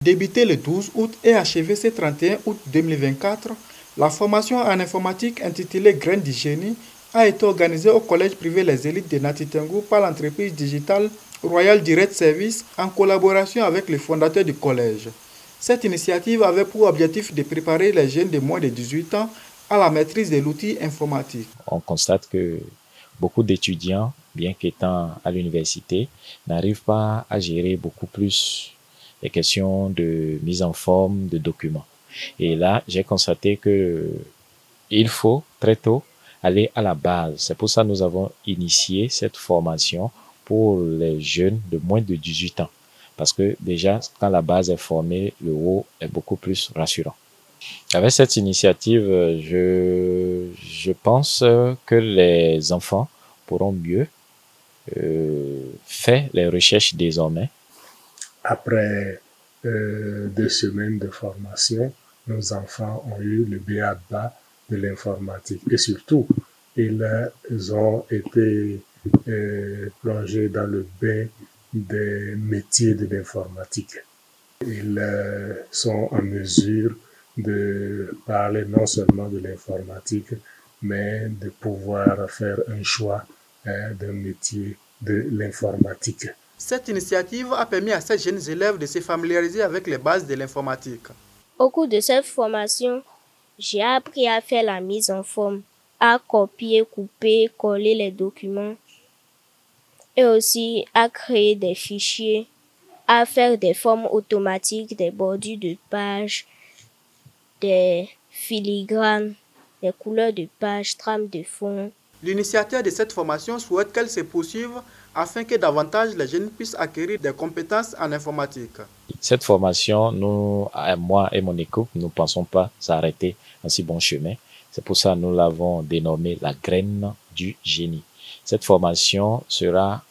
Débutée le 12 août et achevée ce 31 août 2024, la formation en informatique intitulée Graines du génie a été organisée au collège privé Les Élites de Nati Tengou par l'entreprise digitale Royal Direct Service en collaboration avec les fondateurs du collège. Cette initiative avait pour objectif de préparer les jeunes de moins de 18 ans à la maîtrise de l'outil informatique. On constate que beaucoup d'étudiants, bien qu'étant à l'université, n'arrivent pas à gérer beaucoup plus les questions de mise en forme de documents. Et là, j'ai constaté que il faut très tôt aller à la base. C'est pour ça que nous avons initié cette formation pour les jeunes de moins de 18 ans. Parce que déjà, quand la base est formée, le haut est beaucoup plus rassurant. Avec cette initiative, je pense que les enfants pourront mieux faire les recherches désormais. Après 2 semaines de formation, nos enfants ont eu le b.a.-ba de l'informatique. Et surtout, ils ont été plongés dans le bain des métiers de l'informatique. Ils sont en mesure de parler non seulement de l'informatique, mais de pouvoir faire un choix d'un métier de l'informatique. Cette initiative a permis à ces jeunes élèves de se familiariser avec les bases de l'informatique. Au cours de cette formation, j'ai appris à faire la mise en forme, à copier, couper, coller les documents et aussi à créer des fichiers, à faire des formes automatiques, des bordures de pages, des filigranes, des couleurs de pages, trames de fond. L'initiateur de cette formation souhaite qu'elle se poursuive afin que davantage les jeunes puissent acquérir des compétences en informatique. Cette formation, moi et mon équipe, nous ne pensons pas s'arrêter en si bon chemin. C'est pour ça que nous l'avons dénommée la graine du génie. Cette formation sera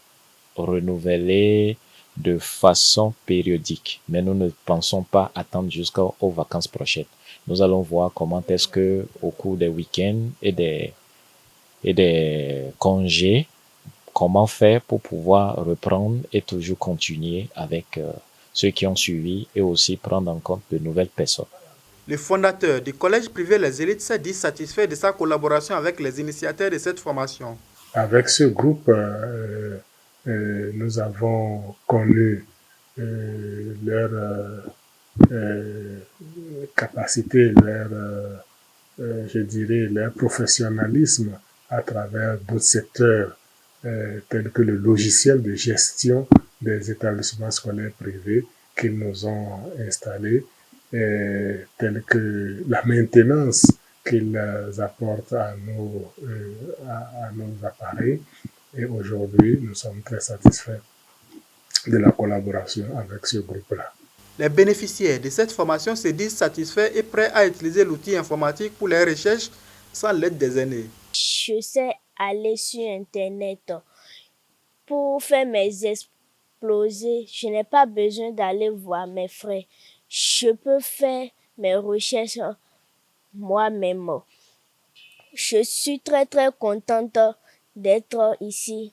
renouvelée de façon périodique, mais nous ne pensons pas attendre jusqu'aux vacances prochaines. Nous allons voir comment est-ce que, au cours des week-ends et des congés, comment faire pour pouvoir reprendre et toujours continuer avec ceux qui ont suivi et aussi prendre en compte de nouvelles personnes. Le fondateur du collège privé Les Élites s'est dit satisfait de sa collaboration avec les initiateurs de cette formation. Avec ce groupe, nous avons connu leur capacité, leur professionnalisme à travers d'autres secteurs tels que le logiciel de gestion des établissements scolaires privés qu'ils nous ont installés, tels que la maintenance qu'ils apportent à nos appareils. Et aujourd'hui, nous sommes très satisfaits de la collaboration avec ce groupe-là. Les bénéficiaires de cette formation se disent satisfaits et prêts à utiliser l'outil informatique pour les recherches sans l'aide des aînés. Je sais aller sur Internet pour faire mes exposés. Je n'ai pas besoin d'aller voir mes frères. Je peux faire mes recherches moi-même. Je suis très contente d'être ici.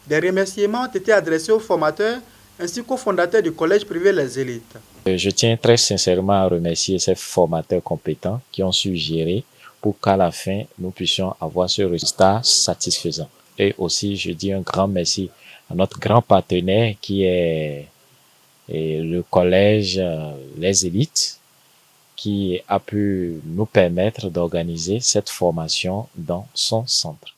Des remerciements ont été adressés aux formateurs ainsi qu'aux fondateurs du collège privé Les Élites. Je tiens très sincèrement à remercier ces formateurs compétents qui ont su gérer pour qu'à la fin, nous puissions avoir ce résultat satisfaisant. Et aussi, je dis un grand merci à notre grand partenaire qui est le collège Les Élites, qui a pu nous permettre d'organiser cette formation dans son centre.